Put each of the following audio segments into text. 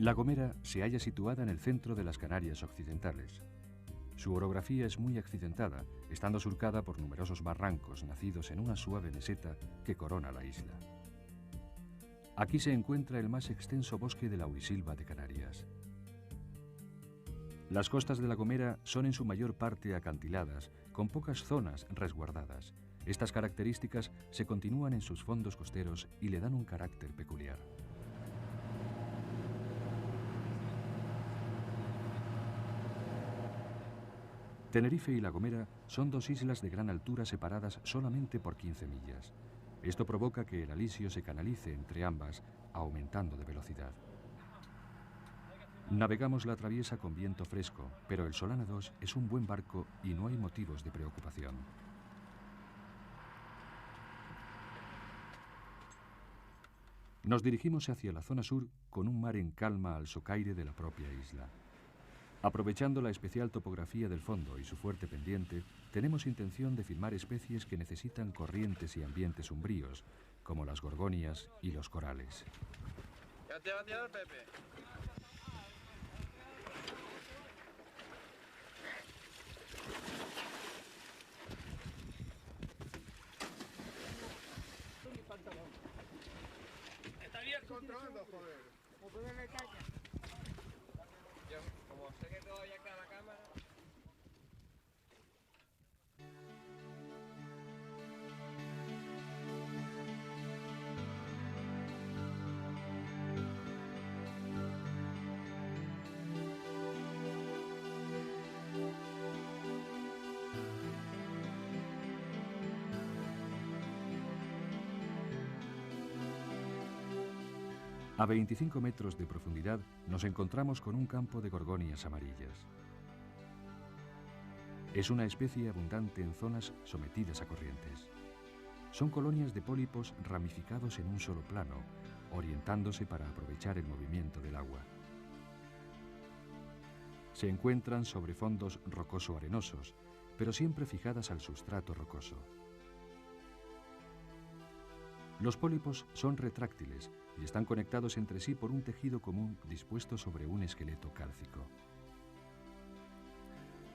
La Gomera se halla situada en el centro de las Canarias occidentales. Su orografía es muy accidentada, estando surcada por numerosos barrancos nacidos en una suave meseta que corona la isla. Aquí se encuentra el más extenso bosque de laurisilva de Canarias. Las costas de La Gomera son en su mayor parte acantiladas, con pocas zonas resguardadas. Estas características se continúan en sus fondos costeros y le dan un carácter peculiar. Tenerife y La Gomera son dos islas de gran altura separadas solamente por 15 millas. Esto provoca que el alisio se canalice entre ambas, aumentando de velocidad. Navegamos la traviesa con viento fresco, pero el Solana II es un buen barco y no hay motivos de preocupación. Nos dirigimos hacia la zona sur con un mar en calma al socaire de la propia isla. Aprovechando la especial topografía del fondo y su fuerte pendiente, tenemos intención de filmar especies que necesitan corrientes y ambientes umbríos, como las gorgonias y los corales. ¿Ya te va a tirar, Pepe? Está bien controlando, joder. Yo, como sé que todavía está la cámara. A 25 metros de profundidad nos encontramos con un campo de gorgonias amarillas. Es una especie abundante en zonas sometidas a corrientes. Son colonias de pólipos ramificados en un solo plano, orientándose para aprovechar el movimiento del agua. Se encuentran sobre fondos rocoso-arenosos, pero siempre fijadas al sustrato rocoso. Los pólipos son retráctiles y están conectados entre sí por un tejido común dispuesto sobre un esqueleto cálcico.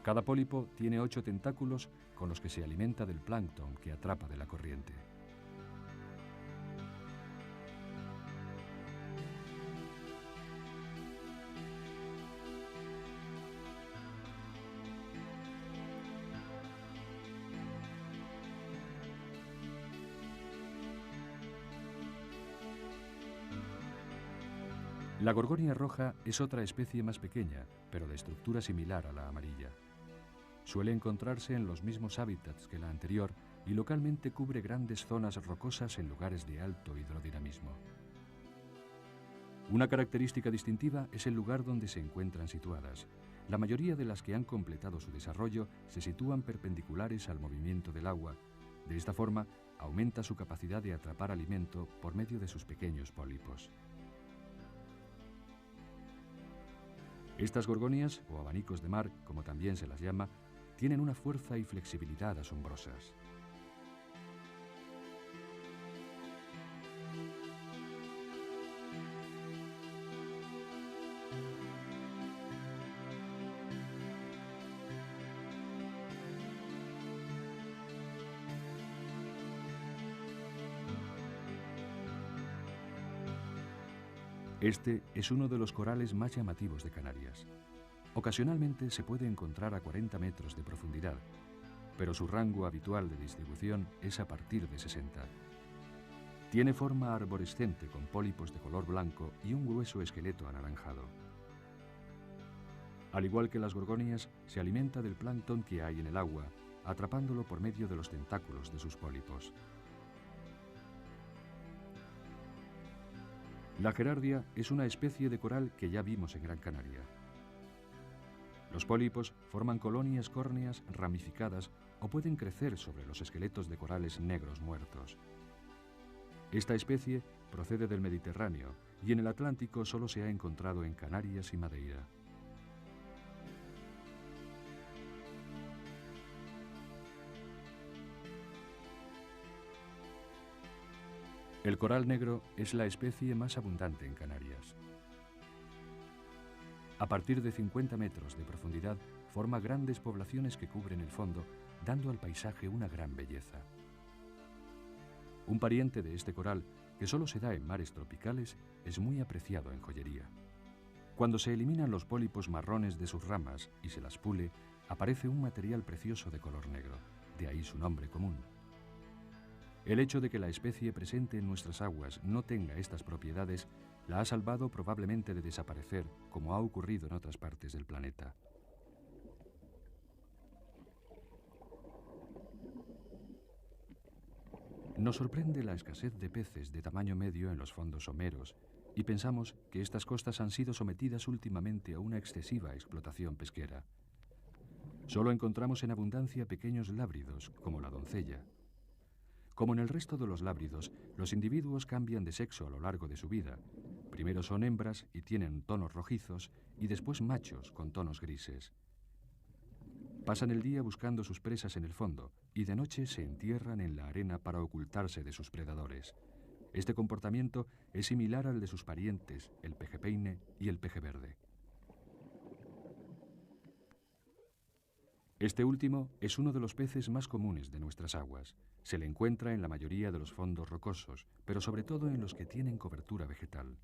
Cada pólipo tiene 8 tentáculos con los que se alimenta del plancton que atrapa de la corriente. La gorgonia roja es otra especie más pequeña, pero de estructura similar a la amarilla. Suele encontrarse en los mismos hábitats que la anterior y localmente cubre grandes zonas rocosas en lugares de alto hidrodinamismo. Una característica distintiva es el lugar donde se encuentran situadas. La mayoría de las que han completado su desarrollo se sitúan perpendiculares al movimiento del agua. De esta forma, aumenta su capacidad de atrapar alimento por medio de sus pequeños pólipos. Estas gorgonias, o abanicos de mar, como también se las llama, tienen una fuerza y flexibilidad asombrosas. Este es uno de los corales más llamativos de Canarias. Ocasionalmente se puede encontrar a 40 metros de profundidad, pero su rango habitual de distribución es a partir de 60. Tiene forma arborescente con pólipos de color blanco y un grueso esqueleto anaranjado. Al igual que las gorgonias, se alimenta del plancton que hay en el agua, atrapándolo por medio de los tentáculos de sus pólipos. La gerardia es una especie de coral que ya vimos en Gran Canaria. Los pólipos forman colonias córneas ramificadas o pueden crecer sobre los esqueletos de corales negros muertos. Esta especie procede del Mediterráneo y en el Atlántico solo se ha encontrado en Canarias y Madeira. El coral negro es la especie más abundante en Canarias. A partir de 50 metros de profundidad, forma grandes poblaciones que cubren el fondo, dando al paisaje una gran belleza. Un pariente de este coral, que solo se da en mares tropicales, es muy apreciado en joyería. Cuando se eliminan los pólipos marrones de sus ramas y se las pule, aparece un material precioso de color negro, de ahí su nombre común. El hecho de que la especie presente en nuestras aguas no tenga estas propiedades la ha salvado probablemente de desaparecer, como ha ocurrido en otras partes del planeta. Nos sorprende la escasez de peces de tamaño medio en los fondos someros y pensamos que estas costas han sido sometidas últimamente a una excesiva explotación pesquera. Solo encontramos en abundancia pequeños lábridos, como la doncella. Como en el resto de los lábridos, los individuos cambian de sexo a lo largo de su vida. Primero son hembras y tienen tonos rojizos y después machos con tonos grises. Pasan el día buscando sus presas en el fondo y de noche se entierran en la arena para ocultarse de sus predadores. Este comportamiento es similar al de sus parientes, el pejepeine y el pejeverde. Este último es uno de los peces más comunes de nuestras aguas. Se le encuentra en la mayoría de los fondos rocosos, pero sobre todo en los que tienen cobertura vegetal.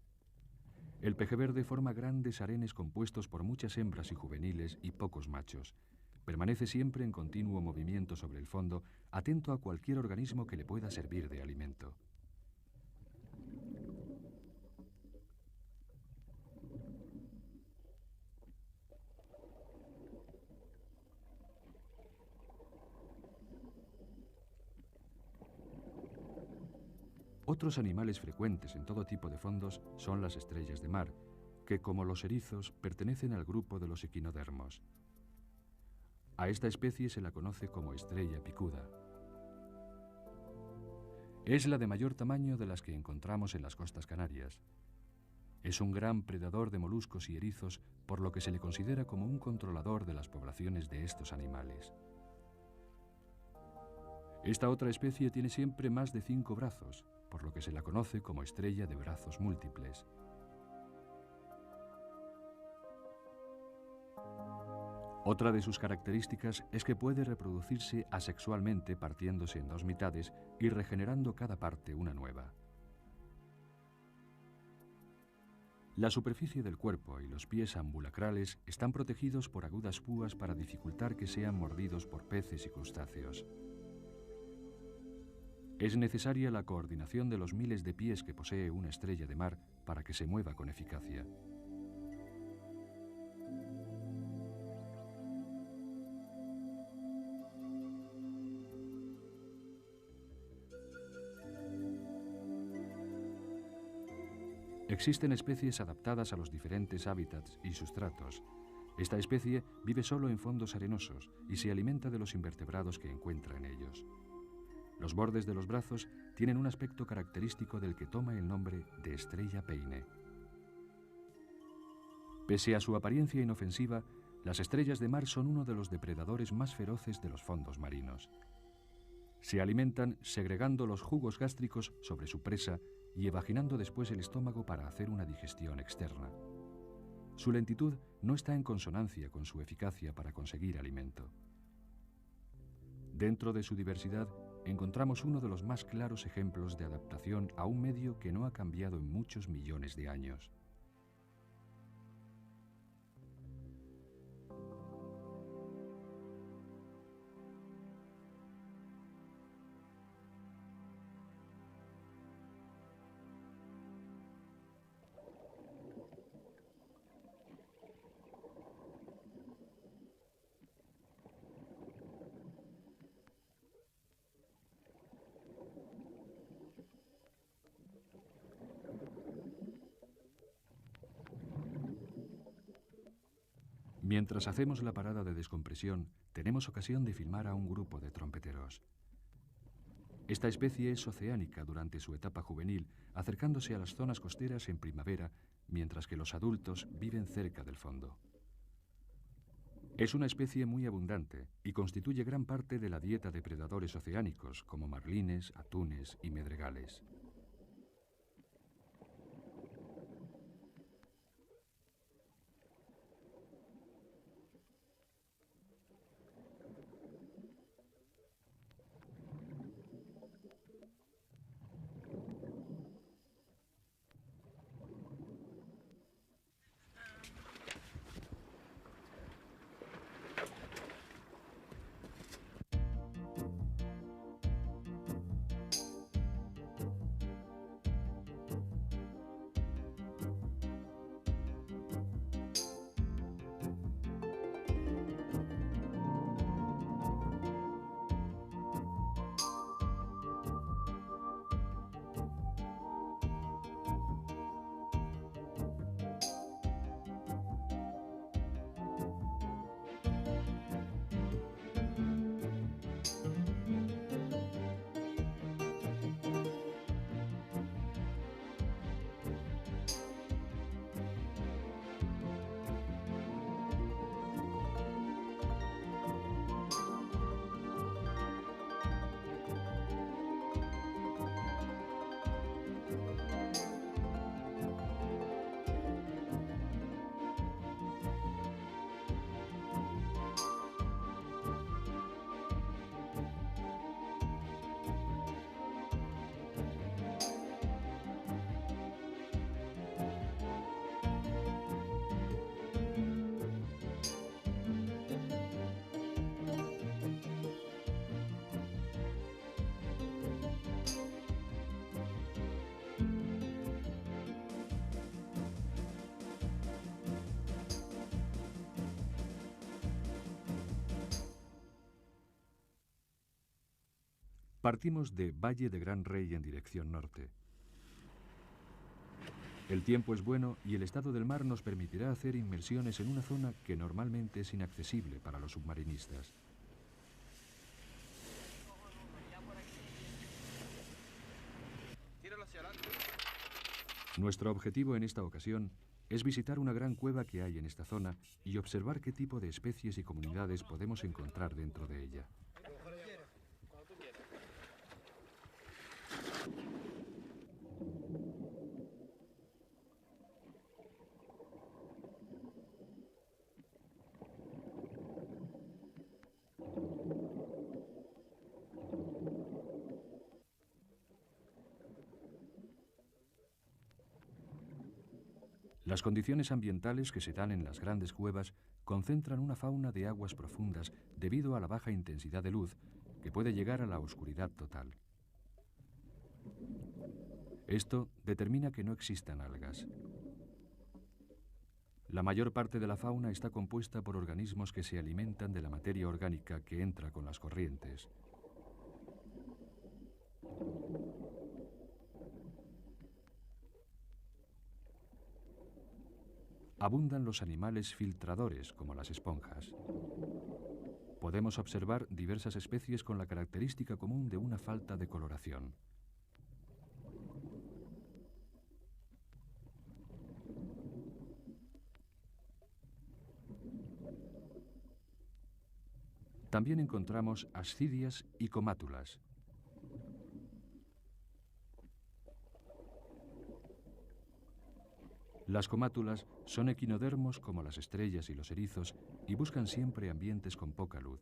El pejeverde forma grandes harenes compuestos por muchas hembras y juveniles y pocos machos. Permanece siempre en continuo movimiento sobre el fondo, atento a cualquier organismo que le pueda servir de alimento. Otros animales frecuentes en todo tipo de fondos son las estrellas de mar, que como los erizos pertenecen al grupo de los equinodermos. A esta especie se la conoce como estrella picuda. Es la de mayor tamaño de las que encontramos en las costas canarias. Es un gran predador de moluscos y erizos, por lo que se le considera como un controlador de las poblaciones de estos animales. Esta otra especie tiene siempre más de 5 brazos, por lo que se la conoce como estrella de brazos múltiples. Otra de sus características es que puede reproducirse asexualmente partiéndose en 2 mitades y regenerando cada parte una nueva. La superficie del cuerpo y los pies ambulacrales están protegidos por agudas púas para dificultar que sean mordidos por peces y crustáceos. Es necesaria la coordinación de los miles de pies que posee una estrella de mar para que se mueva con eficacia. Existen especies adaptadas a los diferentes hábitats y sustratos. Esta especie vive solo en fondos arenosos y se alimenta de los invertebrados que encuentra en ellos. Los bordes de los brazos tienen un aspecto característico del que toma el nombre de estrella peine. Pese a su apariencia inofensiva, Las estrellas de mar son uno de los depredadores más feroces de los fondos marinos. Se alimentan segregando los jugos gástricos sobre su presa y evaginando después el estómago para hacer una digestión externa. Su lentitud no está en consonancia con su eficacia para conseguir alimento. Dentro de su diversidad encontramos uno de los más claros ejemplos de adaptación a un medio que no ha cambiado en muchos millones de años. Mientras hacemos la parada de descompresión, tenemos ocasión de filmar a un grupo de trompeteros. Esta especie es oceánica durante su etapa juvenil, acercándose a las zonas costeras en primavera, mientras que los adultos viven cerca del fondo. Es una especie muy abundante y constituye gran parte de la dieta de predadores oceánicos, como marlines, atunes y medregales. Partimos de Valle de Gran Rey en dirección norte. El tiempo es bueno y el estado del mar nos permitirá hacer inmersiones en una zona que normalmente es inaccesible para los submarinistas. Nuestro objetivo en esta ocasión es visitar una gran cueva que hay en esta zona y observar qué tipo de especies y comunidades podemos encontrar dentro de ella. Las condiciones ambientales que se dan en las grandes cuevas concentran una fauna de aguas profundas debido a la baja intensidad de luz, que puede llegar a la oscuridad total. Esto determina que no existan algas. La mayor parte de la fauna está compuesta por organismos que se alimentan de la materia orgánica que entra con las corrientes. Abundan los animales filtradores, como las esponjas. Podemos observar diversas especies con la característica común de una falta de coloración. También encontramos ascidias y comátulas. Las comátulas son equinodermos como las estrellas y los erizos y buscan siempre ambientes con poca luz.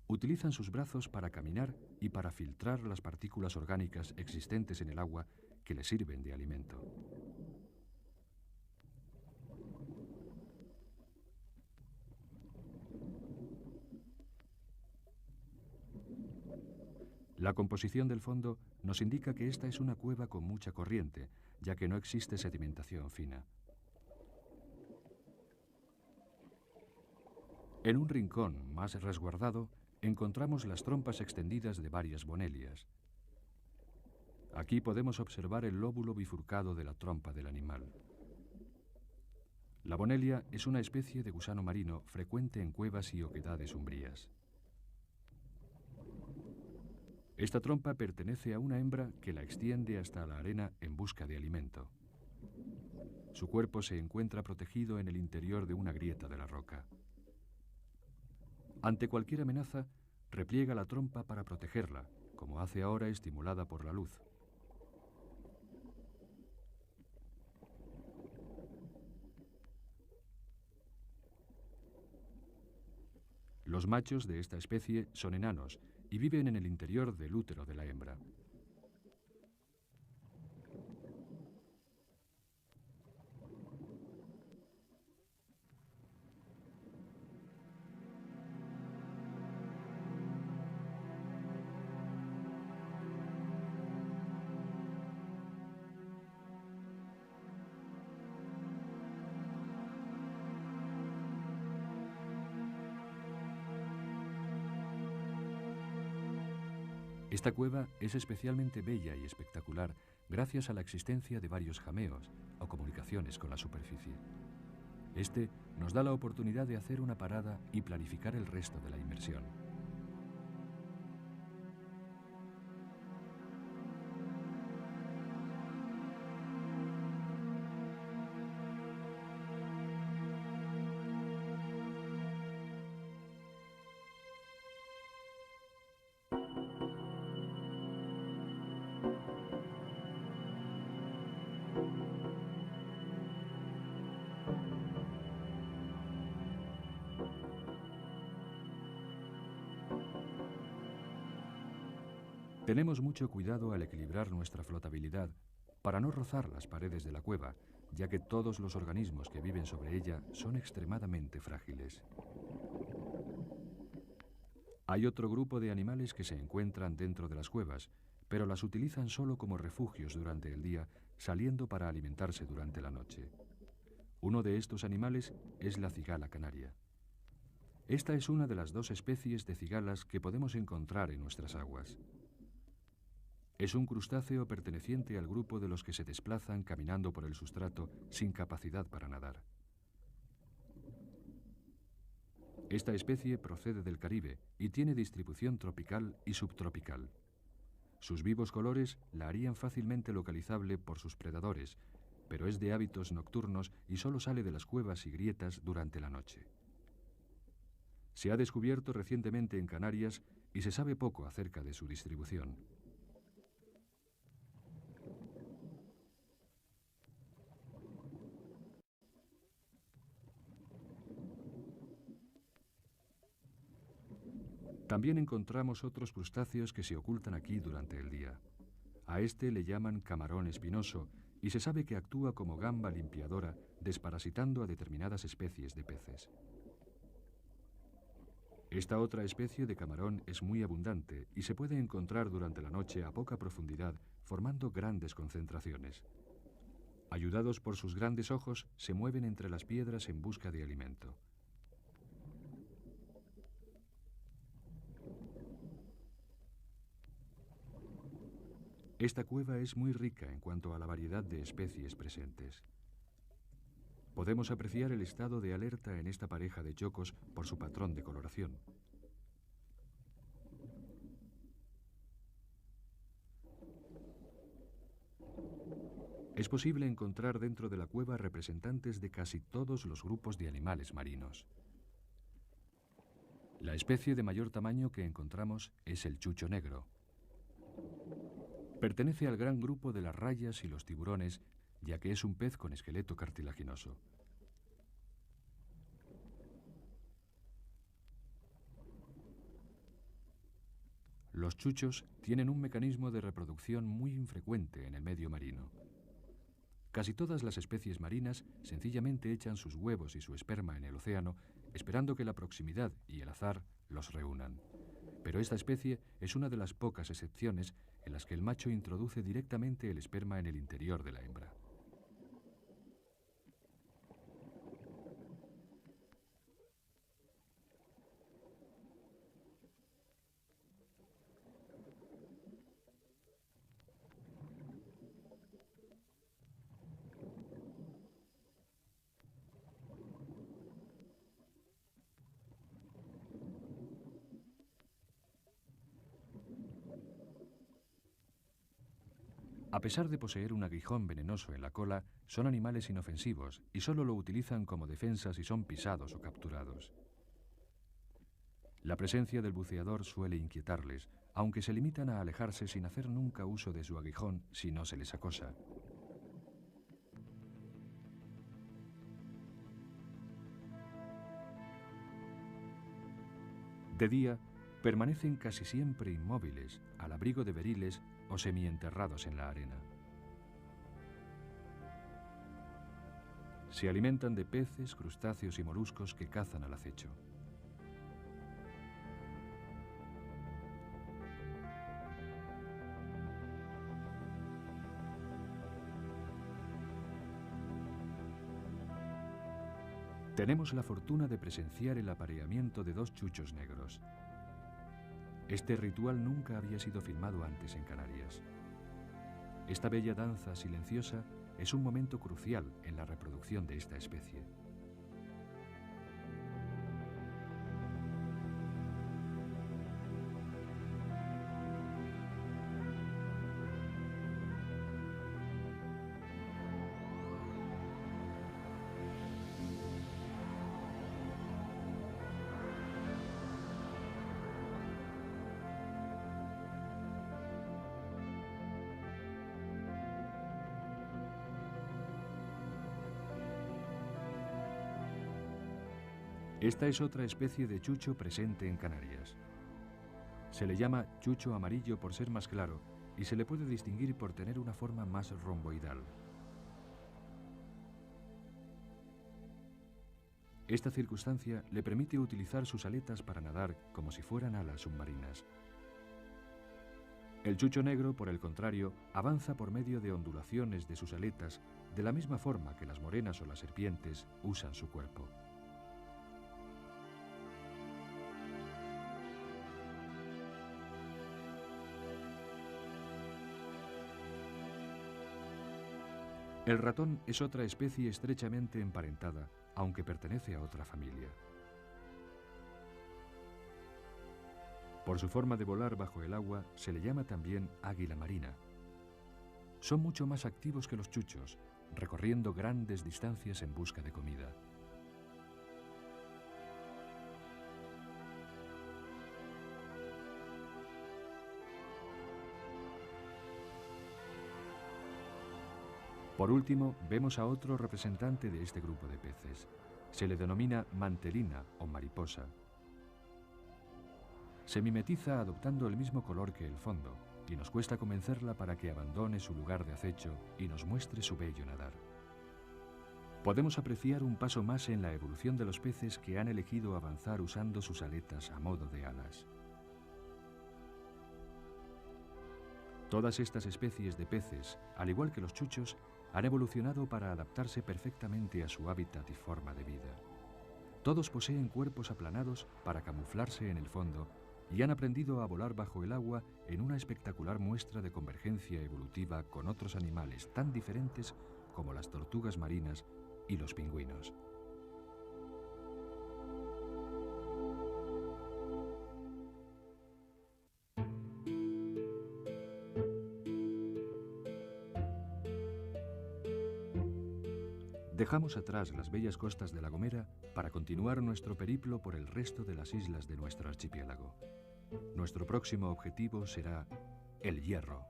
Utilizan sus brazos para caminar y para filtrar las partículas orgánicas existentes en el agua que les sirven de alimento. La composición del fondo nos indica que esta es una cueva con mucha corriente, ya que no existe sedimentación fina. En un rincón más resguardado encontramos las trompas extendidas de varias bonelias. Aquí podemos observar el lóbulo bifurcado de la trompa del animal. La bonelia es una especie de gusano marino frecuente en cuevas y oquedades umbrías. Esta trompa pertenece a una hembra que la extiende hasta la arena en busca de alimento. Su cuerpo se encuentra protegido en el interior de una grieta de la roca. Ante cualquier amenaza, repliega la trompa para protegerla, como hace ahora estimulada por la luz. Los machos de esta especie son enanos y viven en el interior del útero de la hembra. Esta cueva es especialmente bella y espectacular gracias a la existencia de varios jameos o comunicaciones con la superficie. Este nos da la oportunidad de hacer una parada y planificar el resto de la inmersión. Tenemos mucho cuidado al equilibrar nuestra flotabilidad para no rozar las paredes de la cueva, ya que todos los organismos que viven sobre ella son extremadamente frágiles. Hay otro grupo de animales que se encuentran dentro de las cuevas, pero las utilizan solo como refugios durante el día, saliendo para alimentarse durante la noche. Uno de estos animales es la cigala canaria. Esta es una de las dos especies de cigalas que podemos encontrar en nuestras aguas. Es un crustáceo perteneciente al grupo de los que se desplazan caminando por el sustrato sin capacidad para nadar. Esta especie procede del Caribe y tiene distribución tropical y subtropical. Sus vivos colores la harían fácilmente localizable por sus predadores, pero es de hábitos nocturnos y solo sale de las cuevas y grietas durante la noche. Se ha descubierto recientemente en Canarias y se sabe poco acerca de su distribución. También encontramos otros crustáceos que se ocultan aquí durante el día. A este le llaman camarón espinoso y se sabe que actúa como gamba limpiadora, desparasitando a determinadas especies de peces. Esta otra especie de camarón es muy abundante y se puede encontrar durante la noche a poca profundidad, formando grandes concentraciones. Ayudados por sus grandes ojos, se mueven entre las piedras en busca de alimento. Esta cueva es muy rica en cuanto a la variedad de especies presentes. Podemos apreciar el estado de alerta en esta pareja de chocos por su patrón de coloración. Es posible encontrar dentro de la cueva representantes de casi todos los grupos de animales marinos. La especie de mayor tamaño que encontramos es el chucho negro. Pertenece al gran grupo de las rayas y los tiburones, ya que es un pez con esqueleto cartilaginoso. Los chuchos tienen un mecanismo de reproducción muy infrecuente en el medio marino. Casi todas las especies marinas sencillamente echan sus huevos y su esperma en el océano, esperando que la proximidad y el azar los reúnan. Pero esta especie es una de las pocas excepciones en las que el macho introduce directamente el esperma en el interior de la hembra. A pesar de poseer un aguijón venenoso en la cola, son animales inofensivos y solo lo utilizan como defensa si son pisados o capturados. La presencia del buceador suele inquietarles, aunque se limitan a alejarse sin hacer nunca uso de su aguijón si no se les acosa. De día, permanecen casi siempre inmóviles, al abrigo de beriles o semienterrados en la arena. Se alimentan de peces, crustáceos y moluscos que cazan al acecho. Tenemos la fortuna de presenciar el apareamiento de dos chuchos negros. Este ritual nunca había sido filmado antes en Canarias. Esta bella danza silenciosa es un momento crucial en la reproducción de esta especie. Esta es otra especie de chucho presente en Canarias. Se le llama chucho amarillo por ser más claro y se le puede distinguir por tener una forma más romboidal. Esta circunstancia le permite utilizar sus aletas para nadar como si fueran alas submarinas. El chucho negro, por el contrario, avanza por medio de ondulaciones de sus aletas de la misma forma que las morenas o las serpientes usan su cuerpo. El ratón es otra especie estrechamente emparentada, aunque pertenece a otra familia. Por su forma de volar bajo el agua, se le llama también águila marina. Son mucho más activos que los chuchos, recorriendo grandes distancias en busca de comida. Por último, vemos a otro representante de este grupo de peces. Se le denomina mantelina o mariposa. Se mimetiza adoptando el mismo color que el fondo, y nos cuesta convencerla para que abandone su lugar de acecho y nos muestre su bello nadar. Podemos apreciar un paso más en la evolución de los peces que han elegido avanzar usando sus aletas a modo de alas. Todas estas especies de peces, al igual que los chuchos, han evolucionado para adaptarse perfectamente a su hábitat y forma de vida. Todos poseen cuerpos aplanados para camuflarse en el fondo y han aprendido a volar bajo el agua en una espectacular muestra de convergencia evolutiva con otros animales tan diferentes como las tortugas marinas y los pingüinos. Dejamos atrás las bellas costas de La Gomera para continuar nuestro periplo por el resto de las islas de nuestro archipiélago. Nuestro próximo objetivo será El Hierro.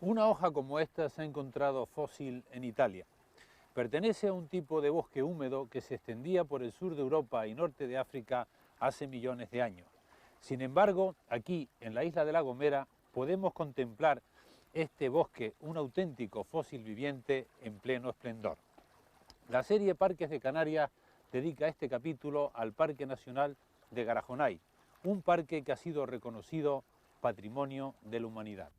Una hoja como esta se ha encontrado fósil en Italia. Pertenece a un tipo de bosque húmedo que se extendía por el sur de Europa y norte de África hace millones de años. Sin embargo, aquí, en la isla de La Gomera, podemos contemplar este bosque, un auténtico fósil viviente en pleno esplendor. La serie Parques de Canarias dedica este capítulo al Parque Nacional de Garajonay, un parque que ha sido reconocido Patrimonio de la Humanidad.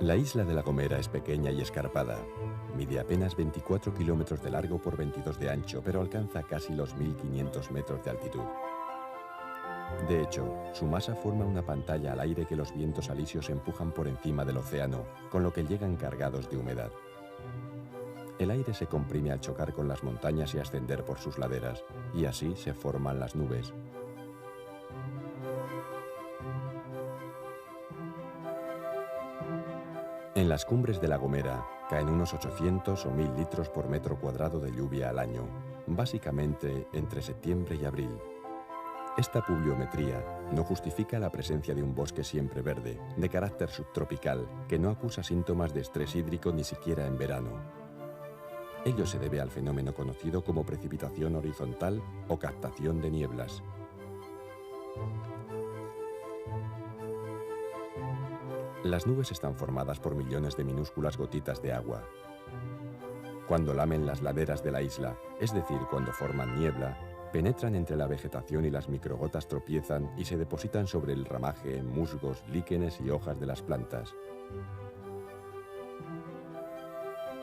La isla de La Gomera es pequeña y escarpada. Mide apenas 24 kilómetros de largo por 22 de ancho, pero alcanza casi los 1.500 metros de altitud. De hecho, su masa forma una pantalla al aire que los vientos alisios empujan por encima del océano, con lo que llegan cargados de humedad. El aire se comprime al chocar con las montañas y ascender por sus laderas, y así se forman las nubes. En las cumbres de La Gomera caen unos 800 o 1.000 litros por metro cuadrado de lluvia al año, básicamente entre septiembre y abril. Esta pluviometría no justifica la presencia de un bosque siempre verde, de carácter subtropical, que no acusa síntomas de estrés hídrico ni siquiera en verano. Ello se debe al fenómeno conocido como precipitación horizontal o captación de nieblas. Las nubes están formadas por millones de minúsculas gotitas de agua. Cuando lamen las laderas de la isla, es decir, cuando forman niebla, penetran entre la vegetación y las microgotas tropiezan y se depositan sobre el ramaje, musgos, líquenes y hojas de las plantas.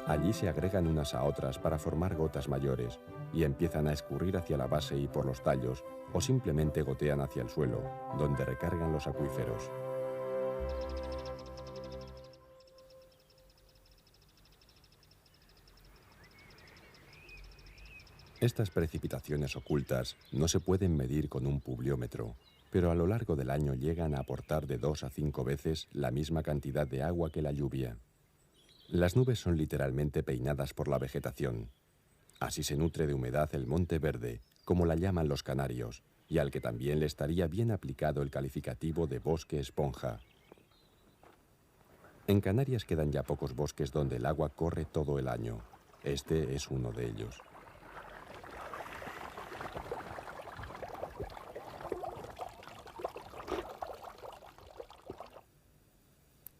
Allí se agregan unas a otras para formar gotas mayores y empiezan a escurrir hacia la base y por los tallos, o simplemente gotean hacia el suelo, donde recargan los acuíferos. Estas precipitaciones ocultas no se pueden medir con un pluviómetro, pero a lo largo del año llegan a aportar de 2 a 5 veces la misma cantidad de agua que la lluvia. Las nubes son literalmente peinadas por la vegetación. Así se nutre de humedad el monte verde, como la llaman los canarios, y al que también le estaría bien aplicado el calificativo de bosque esponja. En Canarias quedan ya pocos bosques donde el agua corre todo el año. Este es uno de ellos.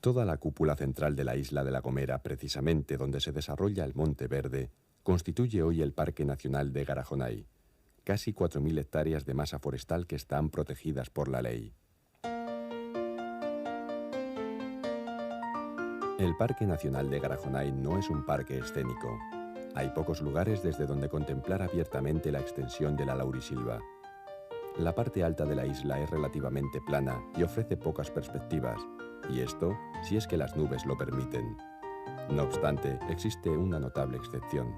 Toda la cúpula central de la isla de La Gomera, precisamente donde se desarrolla el Monte Verde, constituye hoy el Parque Nacional de Garajonay, casi 4.000 hectáreas de masa forestal que están protegidas por la ley. El Parque Nacional de Garajonay no es un parque escénico. Hay pocos lugares desde donde contemplar abiertamente la extensión de la laurisilva. La parte alta de la isla es relativamente plana y ofrece pocas perspectivas, y esto si es que las nubes lo permiten. No obstante, existe una notable excepción.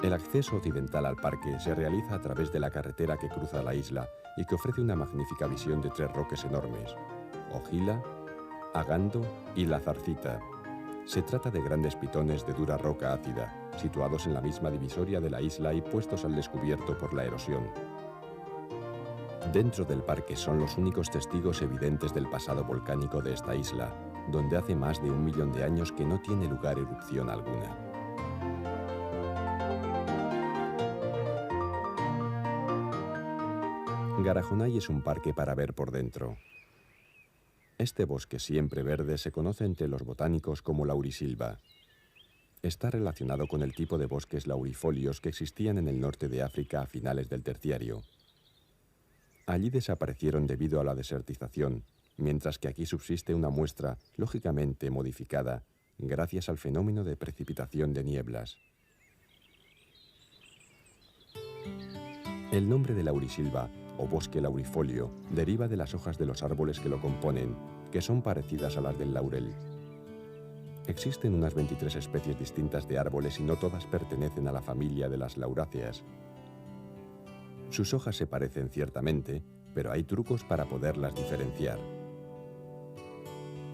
El acceso occidental al parque se realiza a través de la carretera que cruza la isla y que ofrece una magnífica visión de 3 roques enormes: Ojila, Agando y la Zarcita. Se trata de grandes pitones de dura roca ácida, situados en la misma divisoria de la isla y puestos al descubierto por la erosión. Dentro del parque son los únicos testigos evidentes del pasado volcánico de esta isla, donde hace más de 1 millón de años que no tiene lugar erupción alguna. Garajonay es un parque para ver por dentro. Este bosque siempre verde se conoce entre los botánicos como laurisilva. Está relacionado con el tipo de bosques laurifolios que existían en el norte de África a finales del Terciario. Allí desaparecieron debido a la desertización, mientras que aquí subsiste una muestra lógicamente modificada gracias al fenómeno de precipitación de nieblas. El nombre de laurisilva o bosque laurifolio deriva de las hojas de los árboles que lo componen, que son parecidas a las del laurel. Existen unas 23 especies distintas de árboles y no todas pertenecen a la familia de las lauráceas. Sus hojas se parecen ciertamente, pero hay trucos para poderlas diferenciar.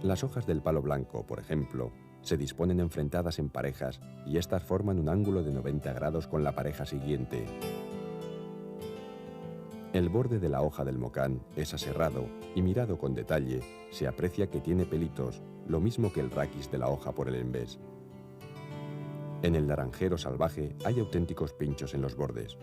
Las hojas del palo blanco, por ejemplo, se disponen enfrentadas en parejas y estas forman un ángulo de 90 grados con la pareja siguiente. El borde de la hoja del mocán es aserrado y mirado con detalle se aprecia que tiene pelitos, lo mismo que el raquis de la hoja por el envés. En el naranjero salvaje hay auténticos pinchos en los bordes.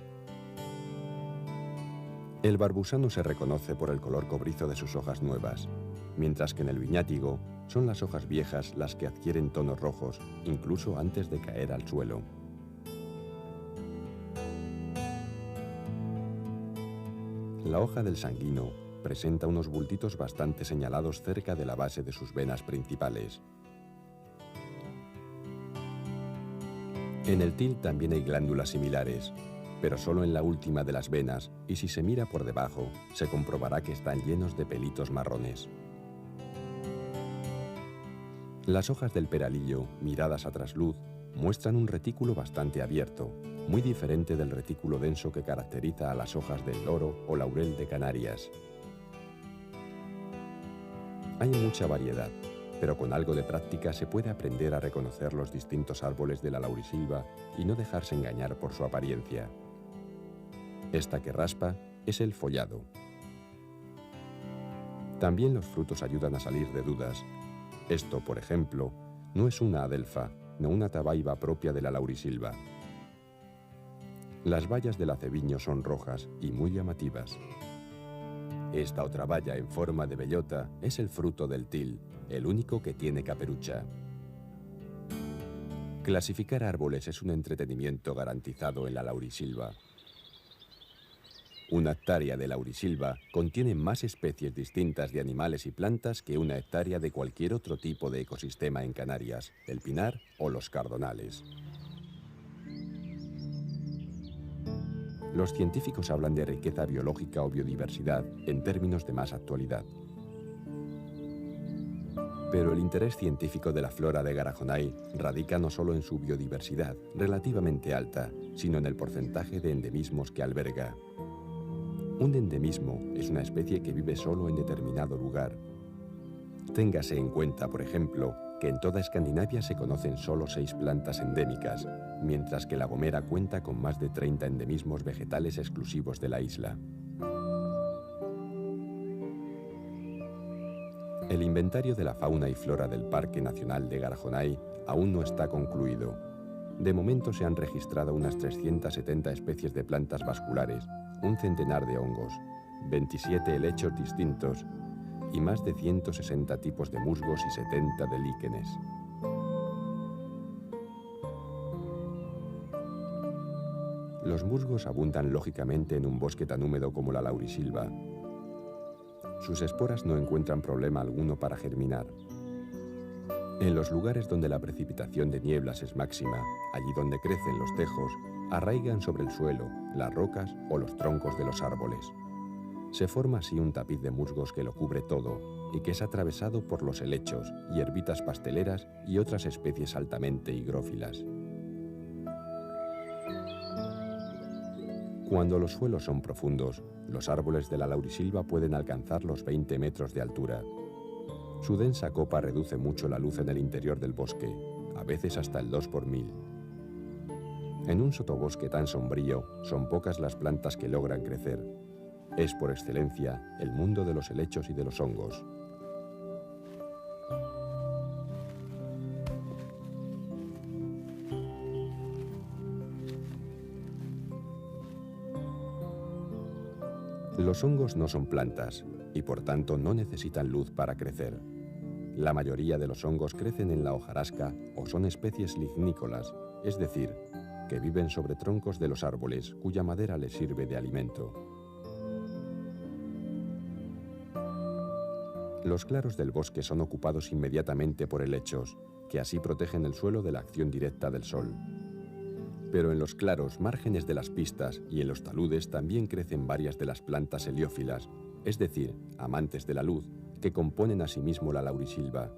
El barbusano se reconoce por el color cobrizo de sus hojas nuevas, mientras que en el viñátigo son las hojas viejas las que adquieren tonos rojos, incluso antes de caer al suelo. La hoja del sanguino presenta unos bultitos bastante señalados cerca de la base de sus venas principales. En el til también hay glándulas similares, pero solo en la última de las venas, y si se mira por debajo, se comprobará que están llenos de pelitos marrones. Las hojas del peralillo, miradas a trasluz, muestran un retículo bastante abierto, muy diferente del retículo denso que caracteriza a las hojas del loro o laurel de Canarias. Hay mucha variedad, pero con algo de práctica se puede aprender a reconocer los distintos árboles de la laurisilva y no dejarse engañar por su apariencia. Esta que raspa es el follado. También los frutos ayudan a salir de dudas. Esto, por ejemplo, no es una adelfa, no una tabaiba propia de la laurisilva. Las bayas del aceviño son rojas y muy llamativas. Esta otra baya en forma de bellota es el fruto del til, el único que tiene caperucha. Clasificar árboles es un entretenimiento garantizado en la laurisilva. Una hectárea de laurisilva contiene más especies distintas de animales y plantas que una hectárea de cualquier otro tipo de ecosistema en Canarias, el pinar o los cardonales. Los científicos hablan de riqueza biológica o biodiversidad en términos de más actualidad. Pero el interés científico de la flora de Garajonay radica no solo en su biodiversidad, relativamente alta, sino en el porcentaje de endemismos que alberga. Un endemismo es una especie que vive solo en determinado lugar. Téngase en cuenta, por ejemplo, que en toda Escandinavia se conocen solo 6 plantas endémicas, mientras que La Gomera cuenta con más de 30 endemismos vegetales exclusivos de la isla. El inventario de la fauna y flora del Parque Nacional de Garajonay aún no está concluido. De momento se han registrado unas 370 especies de plantas vasculares, un centenar de hongos, 27 helechos distintos y más de 160 tipos de musgos y 70 de líquenes. Los musgos abundan lógicamente en un bosque tan húmedo como la laurisilva. Sus esporas no encuentran problema alguno para germinar. En los lugares donde la precipitación de nieblas es máxima, allí donde crecen los tejos, arraigan sobre el suelo, las rocas o los troncos de los árboles. Se forma así un tapiz de musgos que lo cubre todo y que es atravesado por los helechos, hierbitas pasteleras y otras especies altamente higrófilas. Cuando los suelos son profundos, los árboles de la laurisilva pueden alcanzar los 20 metros de altura. Su densa copa reduce mucho la luz en el interior del bosque, a veces hasta el 2 por 1000. En un sotobosque tan sombrío, son pocas las plantas que logran crecer. Es por excelencia el mundo de los helechos y de los hongos. Los hongos no son plantas y por tanto no necesitan luz para crecer. La mayoría de los hongos crecen en la hojarasca o son especies lignícolas, es decir, que viven sobre troncos de los árboles cuya madera les sirve de alimento. Los claros del bosque son ocupados inmediatamente por helechos, que así protegen el suelo de la acción directa del sol. Pero en los claros, márgenes de las pistas y en los taludes también crecen varias de las plantas heliófilas, es decir, amantes de la luz, que componen asimismo la laurisilva.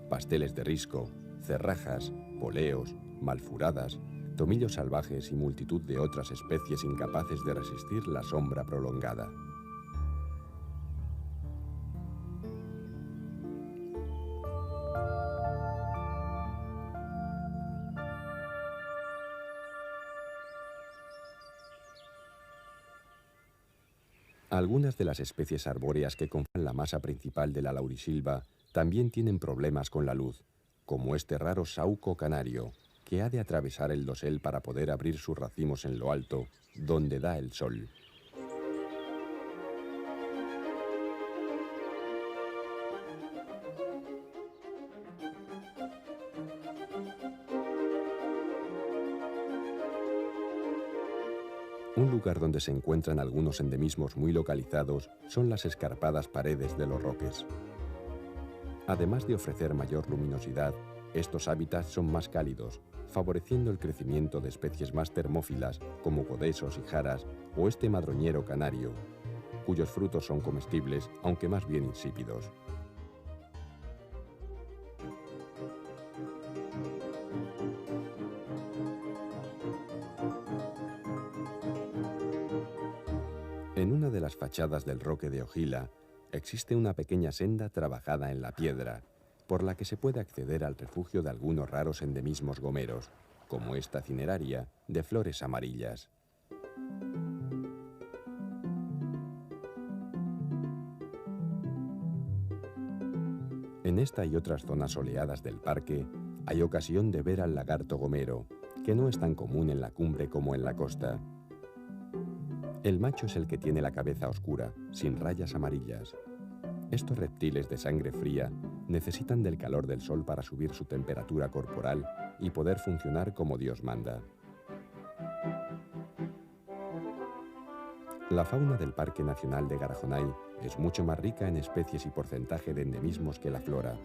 Pasteles de risco, cerrajas, poleos, malfuradas, tomillos salvajes y multitud de otras especies incapaces de resistir la sombra prolongada. Algunas de las especies arbóreas que conforman la masa principal de la laurisilva también tienen problemas con la luz, como este raro saúco canario, que ha de atravesar el dosel para poder abrir sus racimos en lo alto, donde da el sol. Un lugar donde se encuentran algunos endemismos muy localizados son las escarpadas paredes de los roques. Además de ofrecer mayor luminosidad, estos hábitats son más cálidos, favoreciendo el crecimiento de especies más termófilas como codesos y jaras o este madroñero canario, cuyos frutos son comestibles, aunque más bien insípidos. En una de las fachadas del roque de Ojila existe una pequeña senda trabajada en la piedra, por la que se puede acceder al refugio de algunos raros endemismos gomeros, como esta cineraria de flores amarillas. En esta y otras zonas soleadas del parque hay ocasión de ver al lagarto gomero, que no es tan común en la cumbre como en la costa. El macho es el que tiene la cabeza oscura, sin rayas amarillas. Estos reptiles de sangre fría necesitan del calor del sol para subir su temperatura corporal y poder funcionar como Dios manda. La fauna del Parque Nacional de Garajonay es mucho más rica en especies y porcentaje de endemismos que la flora.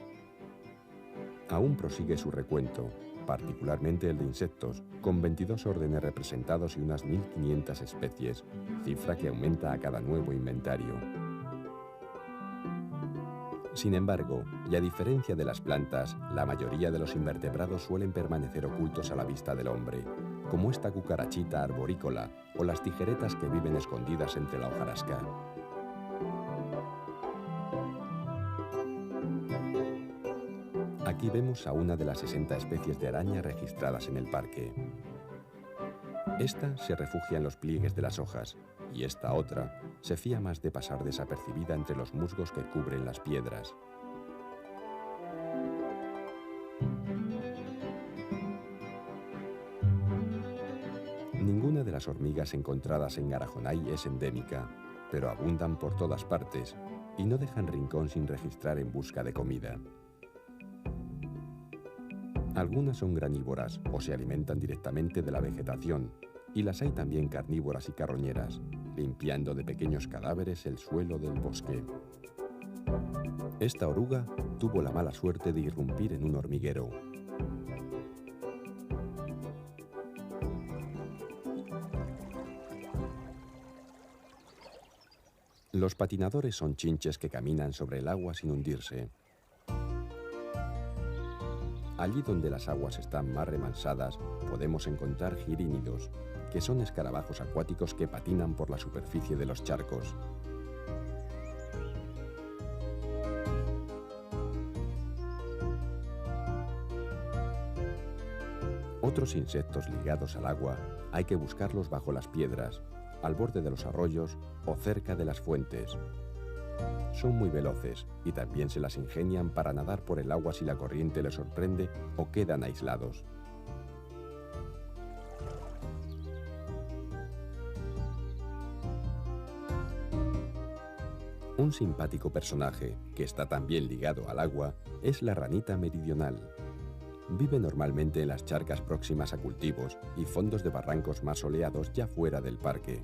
Aún prosigue su recuento, particularmente el de insectos, con 22 órdenes representados y unas 1500 especies, cifra que aumenta a cada nuevo inventario. Sin embargo, y a diferencia de las plantas, la mayoría de los invertebrados suelen permanecer ocultos a la vista del hombre, como esta cucarachita arborícola o las tijeretas que viven escondidas entre la hojarasca. Aquí vemos a una de las 60 especies de araña registradas en el parque. Esta se refugia en los pliegues de las hojas y esta otra se fía más de pasar desapercibida entre los musgos que cubren las piedras. Ninguna de las hormigas encontradas en Garajonay es endémica, pero abundan por todas partes y no dejan rincón sin registrar en busca de comida. Algunas son granívoras o se alimentan directamente de la vegetación, y las hay también carnívoras y carroñeras, limpiando de pequeños cadáveres el suelo del bosque. Esta oruga tuvo la mala suerte de irrumpir en un hormiguero. Los patinadores son chinches que caminan sobre el agua sin hundirse. Allí donde las aguas están más remansadas, podemos encontrar girínidos, que son escarabajos acuáticos que patinan por la superficie de los charcos. Otros insectos ligados al agua hay que buscarlos bajo las piedras, al borde de los arroyos o cerca de las fuentes. Son muy veloces y también se las ingenian para nadar por el agua si la corriente les sorprende o quedan aislados. Un simpático personaje que está también ligado al agua es la ranita meridional. Vive normalmente en las charcas próximas a cultivos y fondos de barrancos más soleados ya fuera del parque,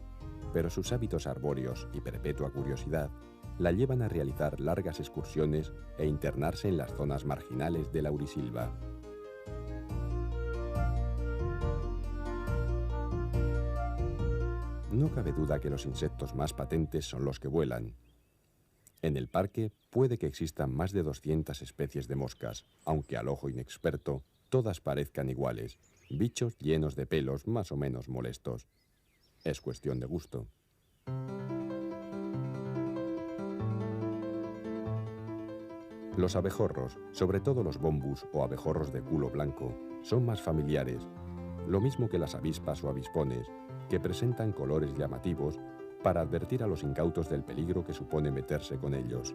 pero sus hábitos arbóreos y perpetua curiosidad la llevan a realizar largas excursiones e internarse en las zonas marginales de laurisilva. No cabe duda que los insectos más patentes son los que vuelan. En el parque puede que existan más de 200 especies de moscas, aunque al ojo inexperto todas parezcan iguales, bichos llenos de pelos más o menos molestos. Es cuestión de gusto. Los abejorros, sobre todo los bombus o abejorros de culo blanco, son más familiares, lo mismo que las avispas o avispones, que presentan colores llamativos para advertir a los incautos del peligro que supone meterse con ellos.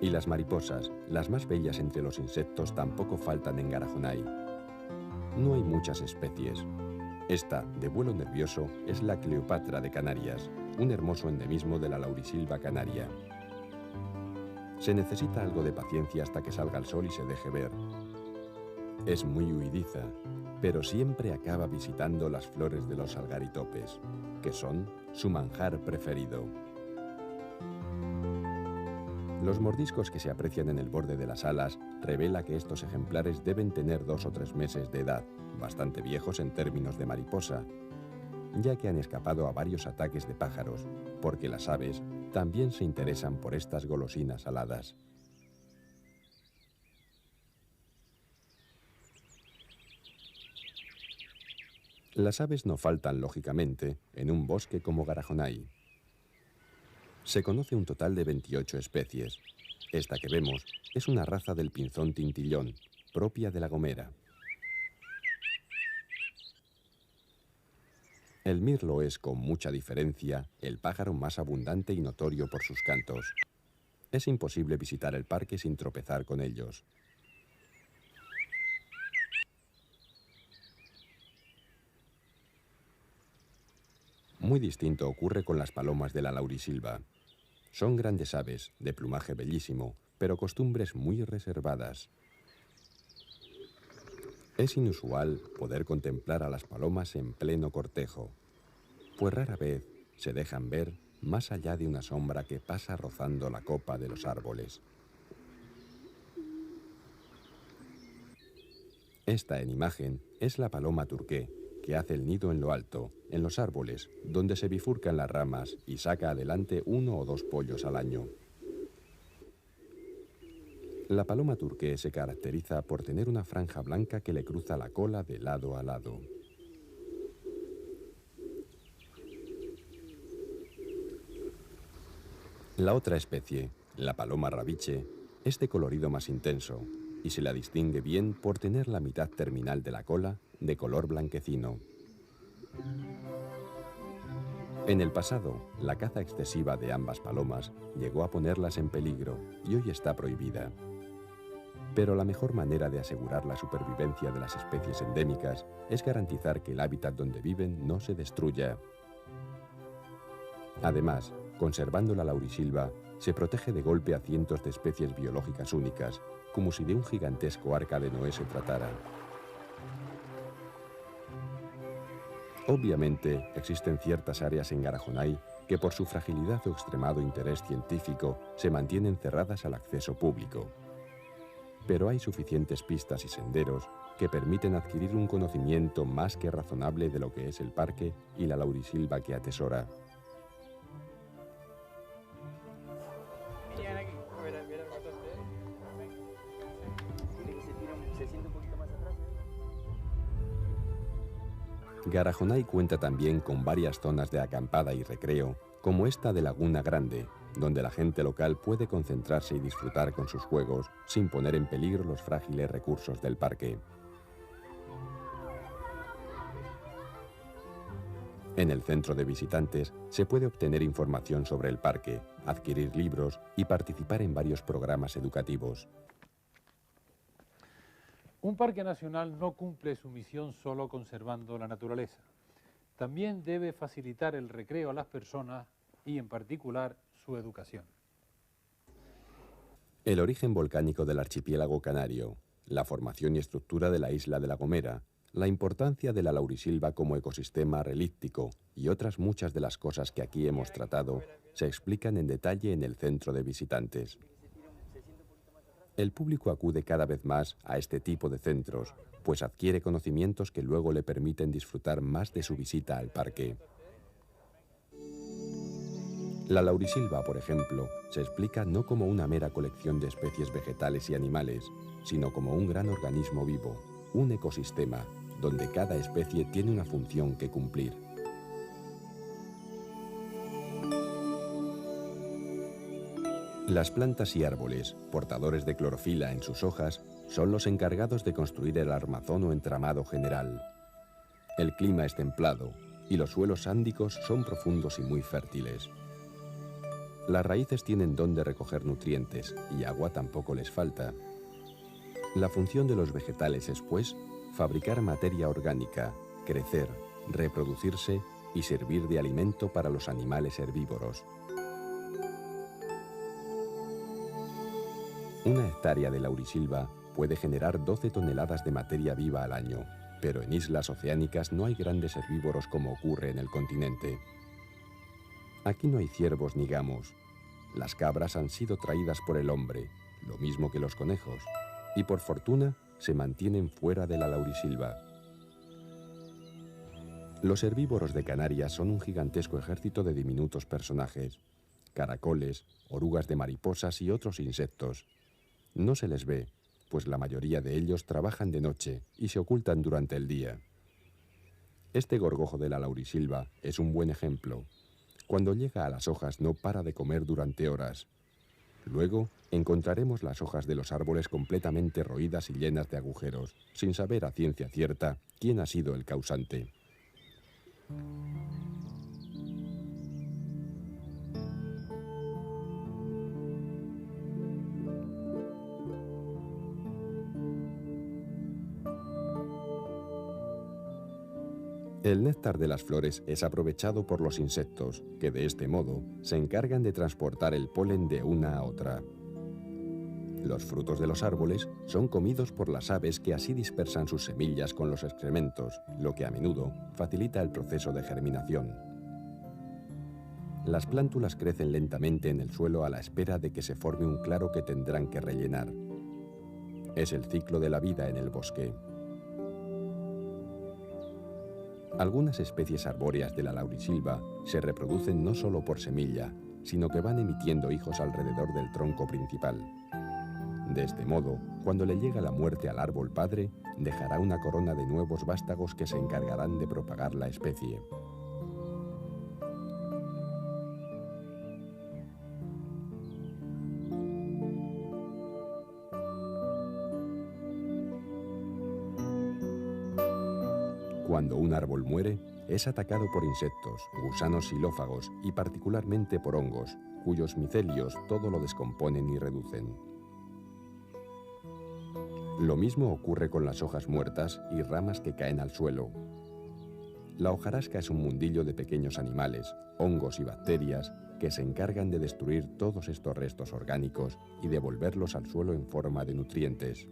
Y las mariposas, las más bellas entre los insectos, tampoco faltan en Garajonay. No hay muchas especies. Esta, de vuelo nervioso, es la Cleopatra de Canarias, un hermoso endemismo de la laurisilva canaria. Se necesita algo de paciencia hasta que salga el sol y se deje ver. Es muy huidiza, pero siempre acaba visitando las flores de los algaritopes, que son su manjar preferido. Los mordiscos que se aprecian en el borde de las alas revela que estos ejemplares deben tener 2 o 3 meses de edad, bastante viejos en términos de mariposa, ya que han escapado a varios ataques de pájaros, porque las aves también se interesan por estas golosinas aladas. Las aves no faltan, lógicamente, en un bosque como Garajonay. Se conoce un total de 28 especies. Esta que vemos es una raza del pinzón tintillón, propia de La Gomera. El mirlo es, con mucha diferencia, el pájaro más abundante y notorio por sus cantos. Es imposible visitar el parque sin tropezar con ellos. Muy distinto ocurre con las palomas de la laurisilva. Son grandes aves, de plumaje bellísimo, pero costumbres muy reservadas. Es inusual poder contemplar a las palomas en pleno cortejo, pues rara vez se dejan ver más allá de una sombra que pasa rozando la copa de los árboles. Esta en imagen es la paloma turqué, que hace el nido en lo alto, en los árboles, donde se bifurcan las ramas y saca adelante 1 o 2 pollos al año. La paloma turqué se caracteriza por tener una franja blanca que le cruza la cola de lado a lado. La otra especie, la paloma rabiche, es de colorido más intenso y se la distingue bien por tener la mitad terminal de la cola de color blanquecino. En el pasado, la caza excesiva de ambas palomas llegó a ponerlas en peligro y hoy está prohibida. Pero la mejor manera de asegurar la supervivencia de las especies endémicas es garantizar que el hábitat donde viven no se destruya. Además, conservando la laurisilva, se protege de golpe a cientos de especies biológicas únicas, como si de un gigantesco arca de Noé se tratara. Obviamente, existen ciertas áreas en Garajonay que por su fragilidad o extremado interés científico se mantienen cerradas al acceso público. Pero hay suficientes pistas y senderos que permiten adquirir un conocimiento más que razonable de lo que es el parque y la laurisilva que atesora. Garajonay cuenta también con varias zonas de acampada y recreo, como esta de Laguna Grande, donde la gente local puede concentrarse y disfrutar con sus juegos sin poner en peligro los frágiles recursos del parque. En el centro de visitantes se puede obtener información sobre el parque, adquirir libros y participar en varios programas educativos. Un parque nacional no cumple su misión solo conservando la naturaleza. También debe facilitar el recreo a las personas y, en particular, su educación. El origen volcánico del archipiélago canario, la formación y estructura de la isla de La Gomera, la importancia de la laurisilva como ecosistema relíctico y otras muchas de las cosas que aquí hemos tratado se explican en detalle en el centro de visitantes. El público acude cada vez más a este tipo de centros, pues adquiere conocimientos que luego le permiten disfrutar más de su visita al parque. La laurisilva, por ejemplo, se explica no como una mera colección de especies vegetales y animales, sino como un gran organismo vivo, un ecosistema, donde cada especie tiene una función que cumplir. Las plantas y árboles, portadores de clorofila en sus hojas, son los encargados de construir el armazón o entramado general. El clima es templado y los suelos sándicos son profundos y muy fértiles. Las raíces tienen don de recoger nutrientes y agua tampoco les falta. La función de los vegetales es, pues, fabricar materia orgánica, crecer, reproducirse y servir de alimento para los animales herbívoros. Una hectárea de laurisilva puede generar 12 toneladas de materia viva al año, pero en islas oceánicas no hay grandes herbívoros como ocurre en el continente. Aquí no hay ciervos ni gamos. Las cabras han sido traídas por el hombre, lo mismo que los conejos, y por fortuna se mantienen fuera de la laurisilva. Los herbívoros de Canarias son un gigantesco ejército de diminutos personajes, caracoles, orugas de mariposas y otros insectos. No se les ve, pues la mayoría de ellos trabajan de noche y se ocultan durante el día. Este gorgojo de la laurisilva es un buen ejemplo. Cuando llega a las hojas no para de comer durante horas. Luego encontraremos las hojas de los árboles completamente roídas y llenas de agujeros, sin saber a ciencia cierta quién ha sido el causante. El néctar de las flores es aprovechado por los insectos, que de este modo se encargan de transportar el polen de una a otra. Los frutos de los árboles son comidos por las aves que así dispersan sus semillas con los excrementos, lo que a menudo facilita el proceso de germinación. Las plántulas crecen lentamente en el suelo a la espera de que se forme un claro que tendrán que rellenar. Es el ciclo de la vida en el bosque. Algunas especies arbóreas de la laurisilva se reproducen no solo por semilla, sino que van emitiendo hijos alrededor del tronco principal. De este modo, cuando le llega la muerte al árbol padre, dejará una corona de nuevos vástagos que se encargarán de propagar la especie. Cuando un árbol muere, es atacado por insectos, gusanos xilófagos y particularmente por hongos, cuyos micelios todo lo descomponen y reducen. Lo mismo ocurre con las hojas muertas y ramas que caen al suelo. La hojarasca es un mundillo de pequeños animales, hongos y bacterias que se encargan de destruir todos estos restos orgánicos y devolverlos al suelo en forma de nutrientes.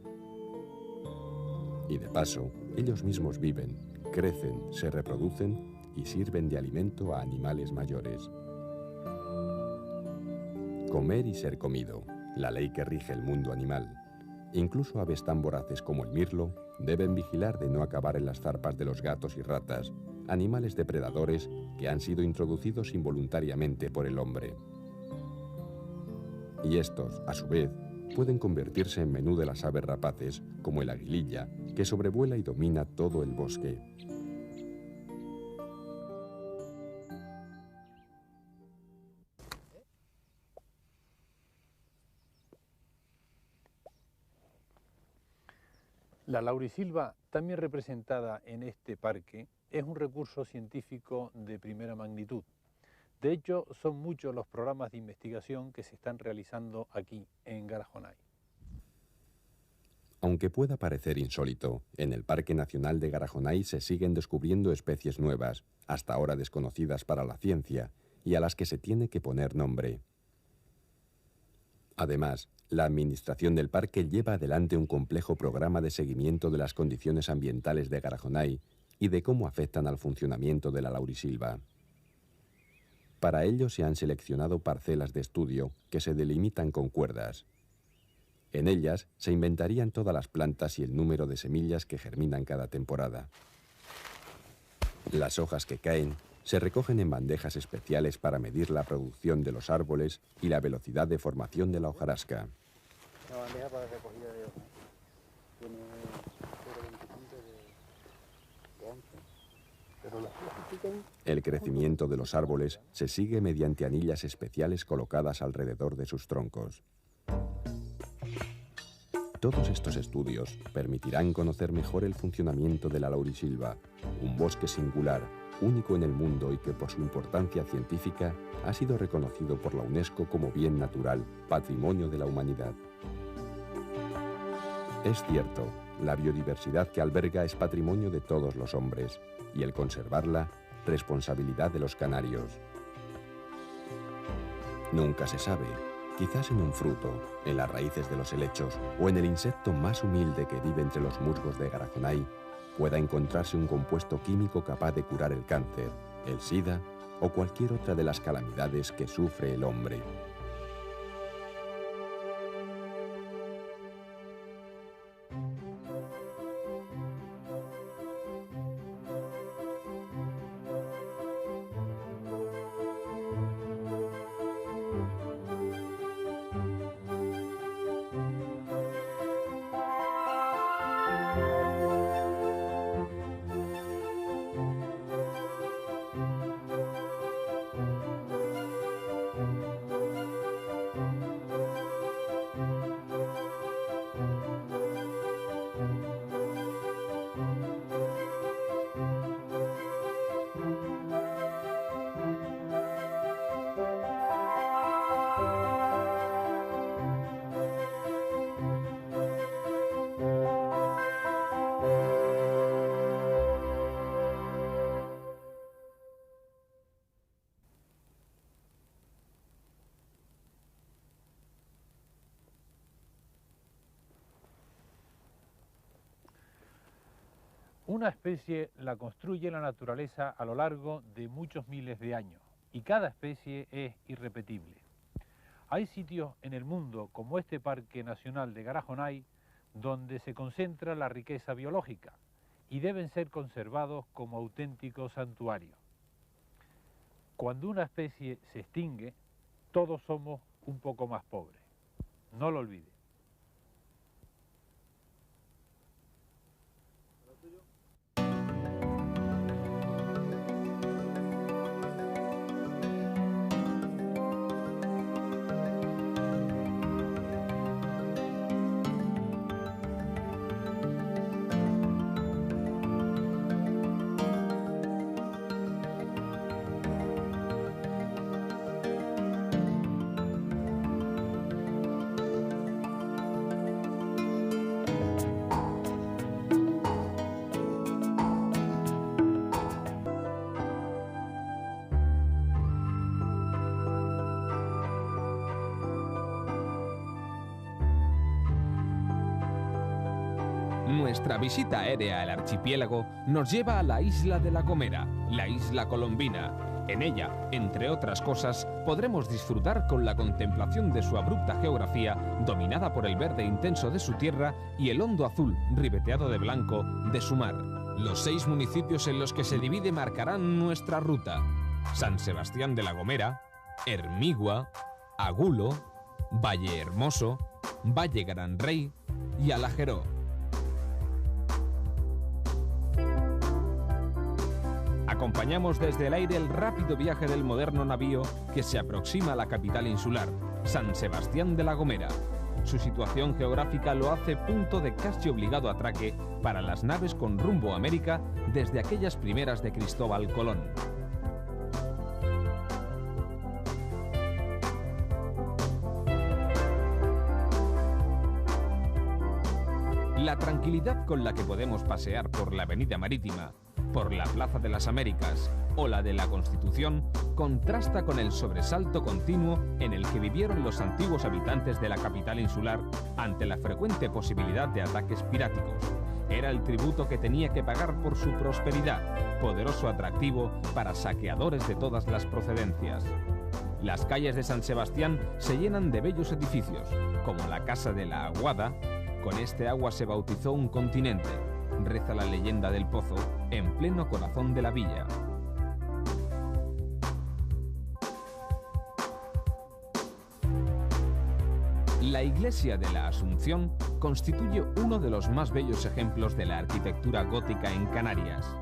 Y de paso, ellos mismos viven, crecen, se reproducen y sirven de alimento a animales mayores. Comer y ser comido, la ley que rige el mundo animal. Incluso aves tan voraces como el mirlo deben vigilar de no acabar en las zarpas de los gatos y ratas, animales depredadores que han sido introducidos involuntariamente por el hombre. Y estos, a su vez, pueden convertirse en menú de las aves rapaces, como el aguililla, que sobrevuela y domina todo el bosque. La laurisilva, también representada en este parque, es un recurso científico de primera magnitud. De hecho, son muchos los programas de investigación que se están realizando aquí, en Garajonay. Aunque pueda parecer insólito, en el Parque Nacional de Garajonay se siguen descubriendo especies nuevas, hasta ahora desconocidas para la ciencia, y a las que se tiene que poner nombre. Además, la administración del parque lleva adelante un complejo programa de seguimiento de las condiciones ambientales de Garajonay y de cómo afectan al funcionamiento de la laurisilva. Para ello se han seleccionado parcelas de estudio que se delimitan con cuerdas. En ellas se inventarían todas las plantas y el número de semillas que germinan cada temporada. Las hojas que caen se recogen en bandejas especiales para medir la producción de los árboles y la velocidad de formación de la hojarasca. La bandeja para recogida de hojas tiene 0,25 de ancho, pero las hojas que pican... El crecimiento de los árboles se sigue mediante anillas especiales colocadas alrededor de sus troncos. Todos estos estudios permitirán conocer mejor el funcionamiento de la laurisilva, un bosque singular, único en el mundo y que por su importancia científica ha sido reconocido por la UNESCO como bien natural, patrimonio de la humanidad. Es cierto, la biodiversidad que alberga es patrimonio de todos los hombres y el conservarla, responsabilidad de los canarios. Nunca se sabe. Quizás en un fruto, en las raíces de los helechos o en el insecto más humilde que vive entre los musgos de Garajonay pueda encontrarse un compuesto químico capaz de curar el cáncer, el SIDA o cualquier otra de las calamidades que sufre el hombre. Una especie la construye la naturaleza a lo largo de muchos miles de años y cada especie es irrepetible. Hay sitios en el mundo, como este Parque Nacional de Garajonay, donde se concentra la riqueza biológica y deben ser conservados como auténticos santuarios. Cuando una especie se extingue, todos somos un poco más pobres. No lo olvide. Nuestra visita aérea al archipiélago nos lleva a la isla de La Gomera, la isla colombina. En ella, entre otras cosas, podremos disfrutar con la contemplación de su abrupta geografía, dominada por el verde intenso de su tierra y el hondo azul, ribeteado de blanco, de su mar. Los 6 municipios en los que se divide marcarán nuestra ruta: San Sebastián de La Gomera, Hermigua, Agulo, Valle Hermoso, Valle Gran Rey y Alajeró. Acompañamos desde el aire el rápido viaje del moderno navío que se aproxima a la capital insular, San Sebastián de La Gomera. Su situación geográfica lo hace punto de casi obligado atraque para las naves con rumbo a América desde aquellas primeras de Cristóbal Colón. La tranquilidad con la que podemos pasear por la Avenida Marítima, por la Plaza de las Américas o la de la Constitución contrasta con el sobresalto continuo en el que vivieron los antiguos habitantes de la capital insular ante la frecuente posibilidad de ataques piráticos. Era el tributo que tenía que pagar por su prosperidad, poderoso atractivo para saqueadores de todas las procedencias. Las calles de San Sebastián se llenan de bellos edificios, como la Casa de la Aguada. Con este agua se bautizó un continente, reza la leyenda del Pozo, en pleno corazón de la villa. La iglesia de la Asunción constituye uno de los más bellos ejemplos de la arquitectura gótica en Canarias.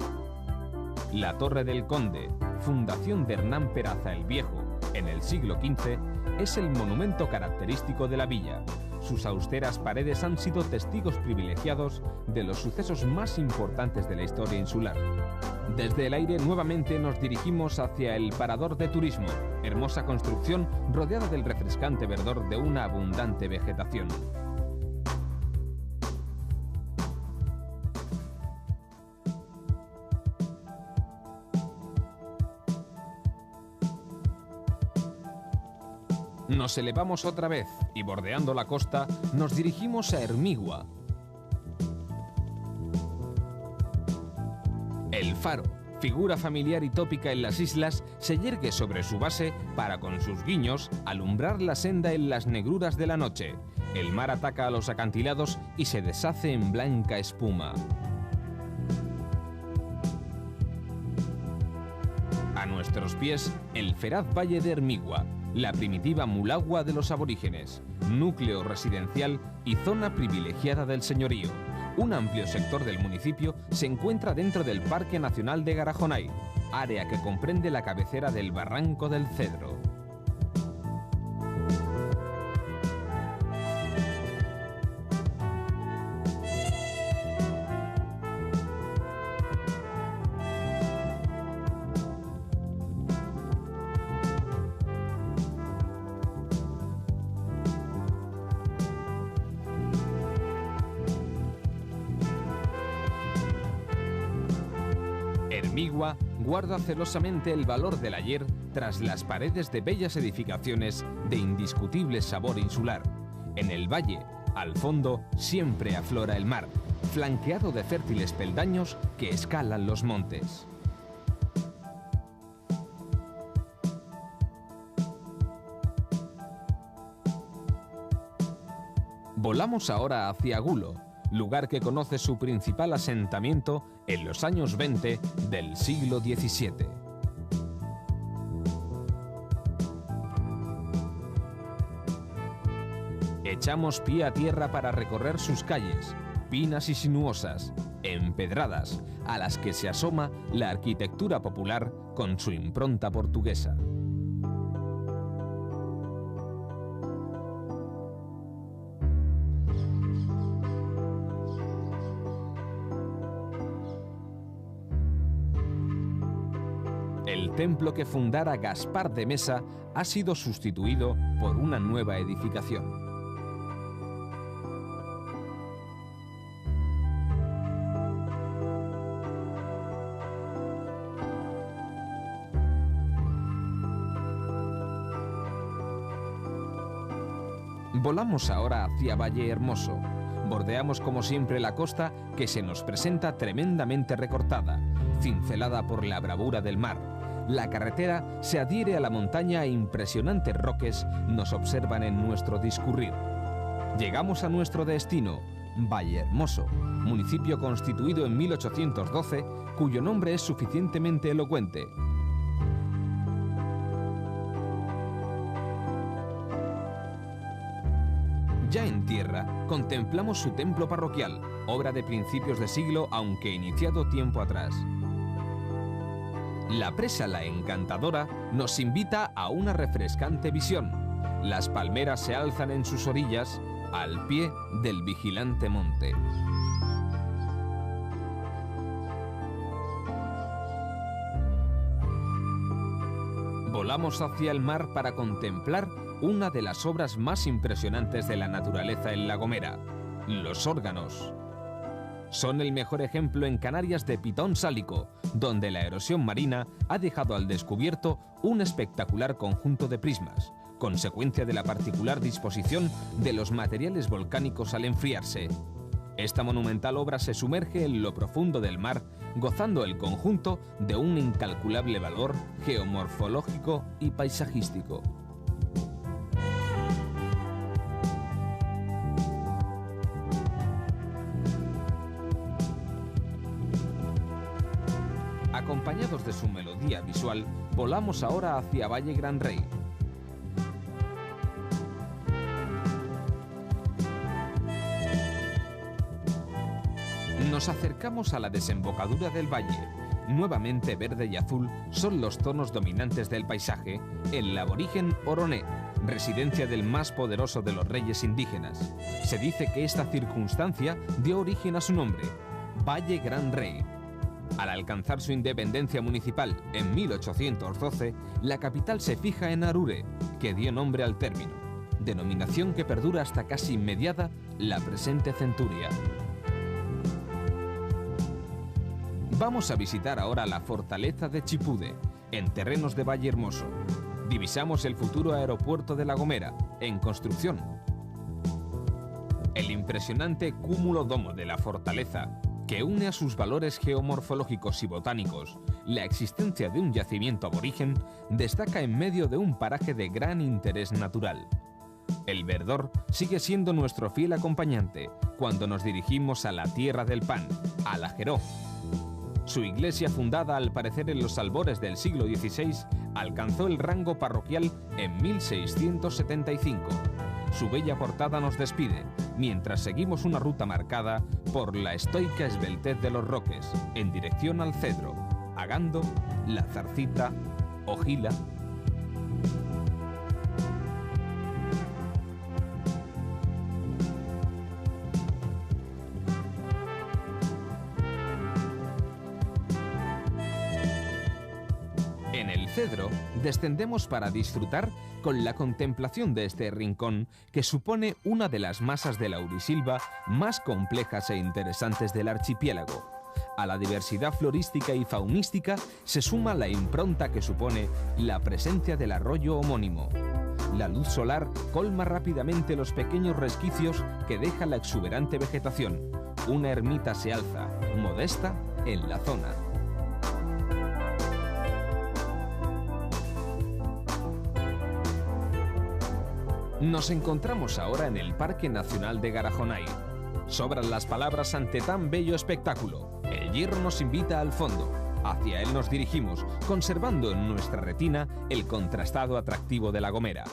La Torre del Conde, fundación de Hernán Peraza el Viejo en el siglo XV, es el monumento característico de la villa. Sus austeras paredes han sido testigos privilegiados de los sucesos más importantes de la historia insular. Desde el aire nuevamente nos dirigimos hacia el Parador de Turismo, hermosa construcción rodeada del refrescante verdor de una abundante vegetación. Nos elevamos otra vez y, bordeando la costa, nos dirigimos a Hermigua. El faro, figura familiar y tópica en las islas, se yergue sobre su base para, con sus guiños, alumbrar la senda en las negruras de la noche. El mar ataca a los acantilados y se deshace en blanca espuma. A nuestros pies, el feraz valle de Hermigua, la primitiva Mulagua de los aborígenes, núcleo residencial y zona privilegiada del señorío. Un amplio sector del municipio se encuentra dentro del Parque Nacional de Garajonay, área que comprende la cabecera del Barranco del Cedro. Hermigua guarda celosamente el valor del ayer tras las paredes de bellas edificaciones de indiscutible sabor insular. En el valle, al fondo, siempre aflora el mar, flanqueado de fértiles peldaños que escalan los montes. Volamos ahora hacia Gulo, lugar que conoce su principal asentamiento en los años 20 del siglo XVII. Echamos pie a tierra para recorrer sus calles, pinas y sinuosas, empedradas, a las que se asoma la arquitectura popular con su impronta portuguesa. El templo que fundara Gaspar de Mesa ha sido sustituido por una nueva edificación. Volamos ahora hacia Valle Hermoso. Bordeamos como siempre la costa que se nos presenta tremendamente recortada, cincelada por la bravura del mar. La carretera se adhiere a la montaña e impresionantes roques nos observan en nuestro discurrir. Llegamos a nuestro destino, Vallehermoso, municipio constituido en 1812, cuyo nombre es suficientemente elocuente. Ya en tierra, contemplamos su templo parroquial, obra de principios de siglo, aunque iniciado tiempo atrás. La presa La Encantadora nos invita a una refrescante visión. Las palmeras se alzan en sus orillas al pie del vigilante monte. Volamos hacia el mar para contemplar una de las obras más impresionantes de la naturaleza en La Gomera, los órganos. Son el mejor ejemplo en Canarias de pitón sálico, donde la erosión marina ha dejado al descubierto un espectacular conjunto de prismas, consecuencia de la particular disposición de los materiales volcánicos al enfriarse. Esta monumental obra se sumerge en lo profundo del mar, gozando el conjunto de un incalculable valor geomorfológico y paisajístico. Acompañados de su melodía visual, volamos ahora hacia Valle Gran Rey. Nos acercamos a la desembocadura del valle. Nuevamente verde y azul son los tonos dominantes del paisaje, el aborigen Oroné, residencia del más poderoso de los reyes indígenas. Se dice que esta circunstancia dio origen a su nombre, Valle Gran Rey. Al alcanzar su independencia municipal en 1812, la capital se fija en Arure, que dio nombre al término, denominación que perdura hasta casi inmediata la presente centuria. Vamos a visitar ahora la fortaleza de Chipude, en terrenos de Valle Hermoso. Divisamos el futuro aeropuerto de La Gomera, en construcción. El impresionante cúmulo domo de la fortaleza, que une a sus valores geomorfológicos y botánicos la existencia de un yacimiento aborigen, destaca en medio de un paraje de gran interés natural. El verdor sigue siendo nuestro fiel acompañante cuando nos dirigimos a la tierra del pan, a La Geró. Su iglesia, fundada al parecer en los albores del siglo XVI, alcanzó el rango parroquial en 1675. Su bella portada nos despide, mientras seguimos una ruta marcada por la estoica esbeltez de los roques, en dirección al Cedro, Agando, La Zarcita, Ojila. En el Cedro descendemos para disfrutar con la contemplación de este rincón que supone una de las masas de laurisilva más complejas e interesantes del archipiélago. A la diversidad florística y faunística se suma la impronta que supone la presencia del arroyo homónimo. La luz solar colma rápidamente los pequeños resquicios que deja la exuberante vegetación. Una ermita se alza, modesta, en la zona. Nos encontramos ahora en el Parque Nacional de Garajonay. Sobran las palabras ante tan bello espectáculo. El hierro nos invita al fondo. Hacia él nos dirigimos, conservando en nuestra retina el contrastado atractivo de La Gomera.